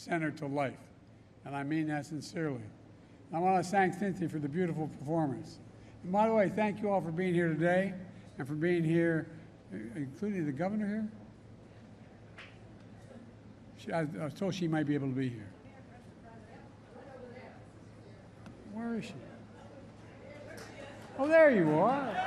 center to life. And I mean that sincerely. I want to thank Cynthia for the beautiful performance. And by the way, thank you all for being here today and for being here, including the governor here. I was told she might be able to be here. Where is she? Oh, there you are.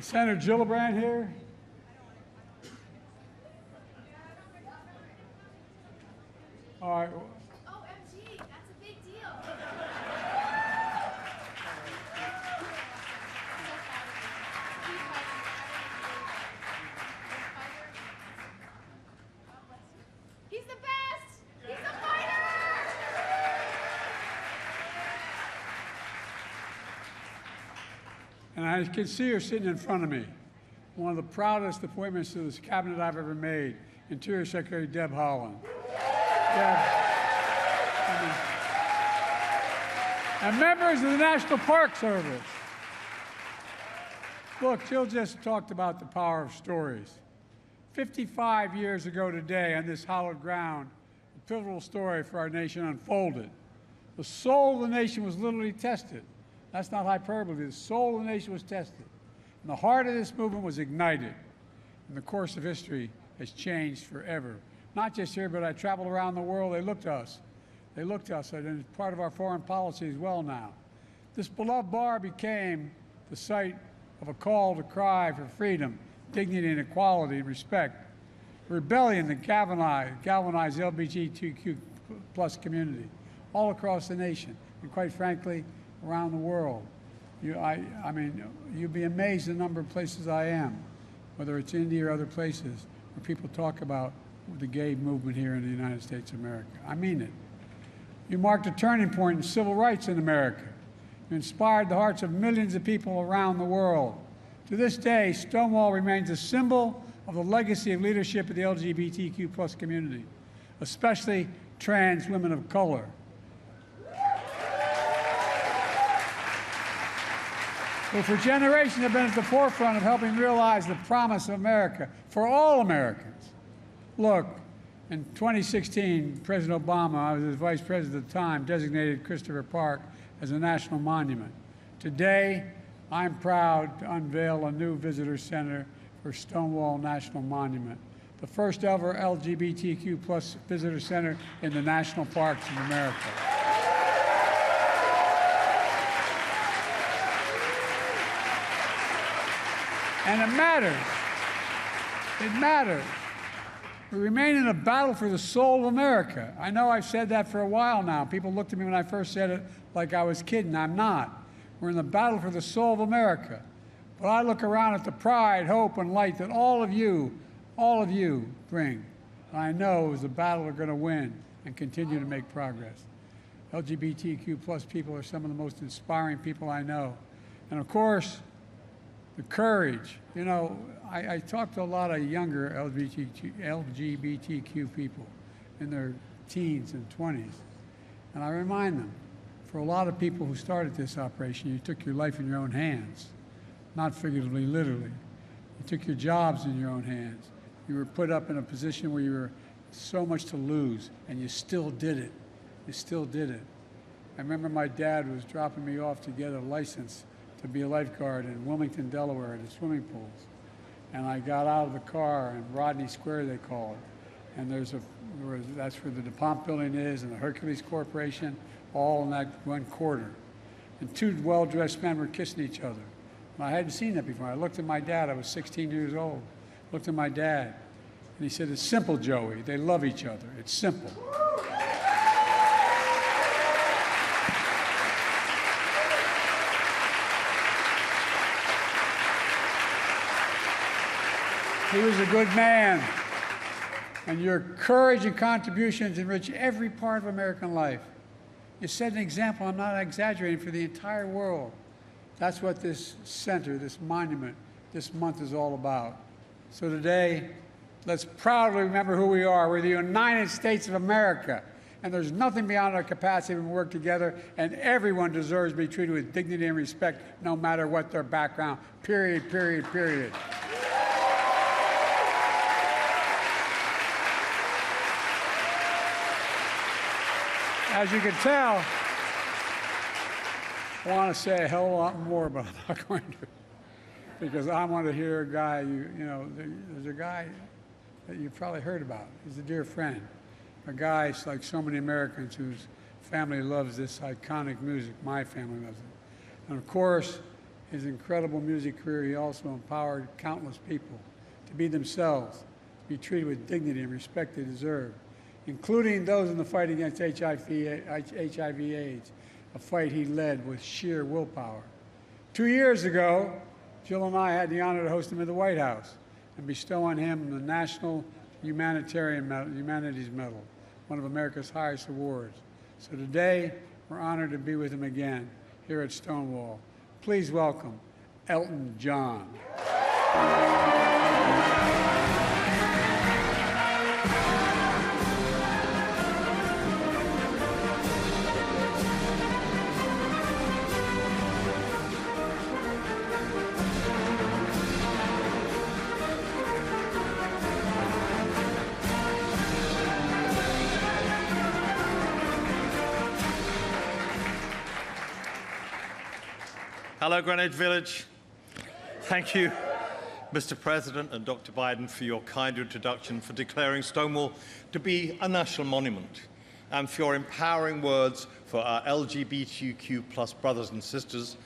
Senator Gillibrand here. All right. OMG, that's a big deal. He's the best! He's a fighter! And I can see her sitting in front of me. One of the proudest appointments to this cabinet I've ever made, Interior Secretary Deb Haaland. And members of the National Park Service. Look, Jill just talked about the power of stories. 55 years ago today, on this hallowed ground, a pivotal story for our nation unfolded. The soul of the nation was literally tested. That's not hyperbole. The soul of the nation was tested. And the heart of this movement was ignited. And the course of history has changed forever. Not just here, but I traveled around the world. They looked to us. They looked to us, and it's part of our foreign policy as well now. This beloved bar became the site of a call to cry for freedom, dignity, and equality and respect. A rebellion that galvanized the LGBTQ plus community all across the nation, and quite frankly, around the world. I mean, you'd be amazed the number of places I am, whether it's India or other places, where people talk about the gay movement here in the United States of America. I mean it. You marked a turning point in civil rights in America. You inspired the hearts of millions of people around the world. To this day, Stonewall remains a symbol of the legacy of leadership of the LGBTQ plus community, especially trans women of color. Who for generations have been at the forefront of helping realize the promise of America for all Americans. Look, in 2016, President Obama, I was his vice president at the time, designated Christopher Park as a national monument. Today, I'm proud to unveil a new visitor center for Stonewall National Monument, the first ever LGBTQ plus visitor center in the national parks of America. And it matters. It matters. We remain in a battle for the soul of America. I know I've said that for a while now. People looked at me when I first said it like I was kidding. I'm not. We're in the battle for the soul of America. But I look around at the pride, hope, and light that all of you bring. And I know is a battle we're going to win and continue to make progress. LGBTQ plus people are some of the most inspiring people I know. And of course, the courage. You know, I talk to a lot of younger LGBTQ people in their teens and 20s, and I remind them, for a lot of people who started this operation, you took your life in your own hands, not figuratively, literally. You took your jobs in your own hands. You were put up in a position where you were so much to lose, and you still did it. You still did it. I remember my dad was dropping me off to get a license to be a lifeguard in Wilmington, Delaware, at the swimming pools. And I got out of the car in Rodney Square, they call it. And that's where the DuPont building is and the Hercules Corporation, all in that one quarter. And two well-dressed men were kissing each other. And I hadn't seen that before. I looked at my dad. I was 16 years old. Looked at my dad. And he said, "It's simple, Joey. They love each other. It's simple." He was a good man, and your courage and contributions enrich every part of American life. You set an example, I'm not exaggerating, for the entire world. That's what this center, this monument, this month is all about. So today, Let's proudly remember who we are. We're the United States of America, and there's nothing beyond our capacity to work together, and everyone deserves to be treated with dignity and respect, no matter what their background, period, period, period. As you can tell, I want to say a hell of a lot more, but I'm not going to, because I want to hear a guy, there's a guy that you've probably heard about. He's a dear friend, a guy like so many Americans whose family loves this iconic music. My family loves it. And of course, his incredible music career, he also empowered countless people to be themselves, to be treated with dignity and respect they deserve, including those in the fight against HIV/AIDS, a fight he led with sheer willpower. 2 years ago, Jill and I had the honor to host him at the White House and bestow on him the National Humanities Medal, one of America's highest awards. So today, we're honored to be with him again here at Stonewall. Please welcome Elton John. Hello, Greenwich Village. Thank you, Mr. President and Dr. Biden, for your kind introduction, for declaring Stonewall to be a national monument, and for your empowering words for our LGBTQ+ brothers and sisters,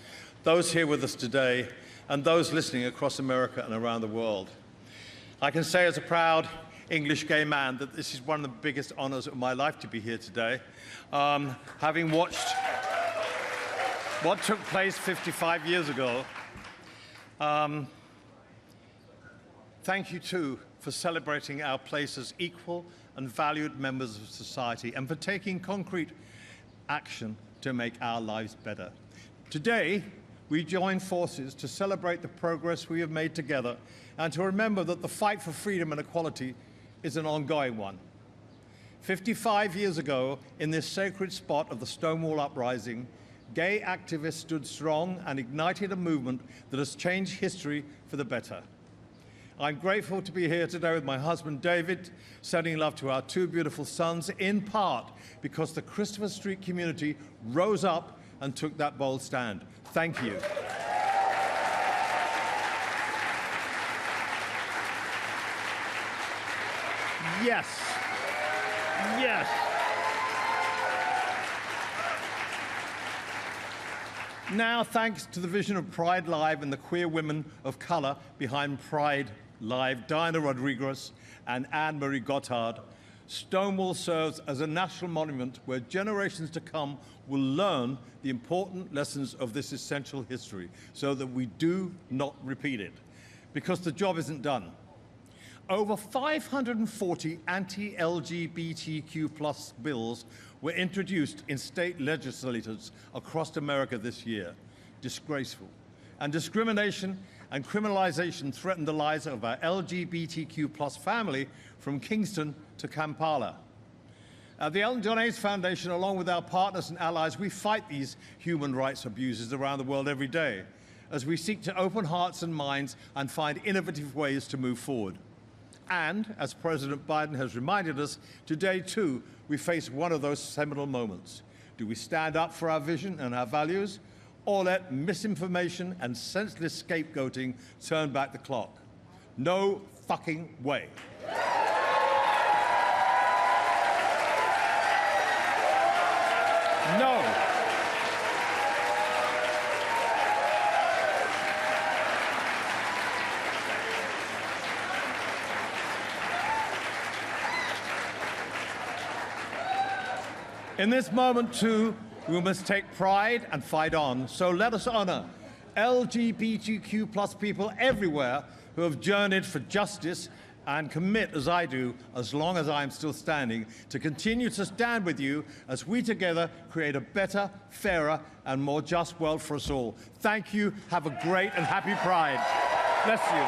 those here with us today, and those listening across America and around the world. I can say as a proud English gay man that this is one of the biggest honors of my life to be here today, having watched what took place 55 years ago. Thank you, too, for celebrating our place as equal and valued members of society, and for taking concrete action to make our lives better. Today, we join forces to celebrate the progress we have made together, and to remember that the fight for freedom and equality is an ongoing one. 55 years ago, in this sacred spot of the Stonewall Uprising, gay activists stood strong and ignited a movement that has changed history for the better. I'm grateful to be here today with my husband, David, sending love to our two beautiful sons, in part because the Christopher Street community rose up and took that bold stand. Thank you. Yes. Yes. Now, thanks to the vision of Pride Live and the queer women of color behind Pride Live, Diana Rodriguez and Anne-Marie Gottard, Stonewall serves as a national monument where generations to come will learn the important lessons of this essential history so that we do not repeat it, because the job isn't done. Over 540 anti-LGBTQ+ bills were introduced in state legislatures across America this year. Disgraceful. And discrimination and criminalization threaten the lives of our LGBTQ+ family from Kingston to Kampala. At the Elton John AIDS Foundation, along with our partners and allies, we fight these human rights abuses around the world every day as we seek to open hearts and minds and find innovative ways to move forward. And, as President Biden has reminded us, today, too, we face one of those seminal moments. Do we stand up for our vision and our values, or let misinformation and senseless scapegoating turn back the clock? No fucking way. No. In this moment, too, we must take pride and fight on. So let us honor LGBTQ+ people everywhere who have journeyed for justice, and commit, as I do, as long as I'm still standing, to continue to stand with you as we together create a better, fairer, and more just world for us all. Thank you. Have a great and happy Pride. Bless you.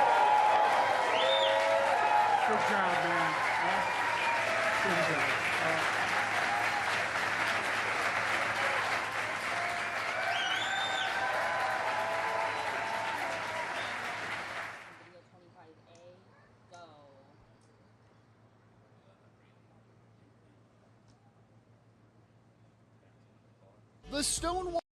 Good job, man. Good job. Video 25A, go. The Stonewall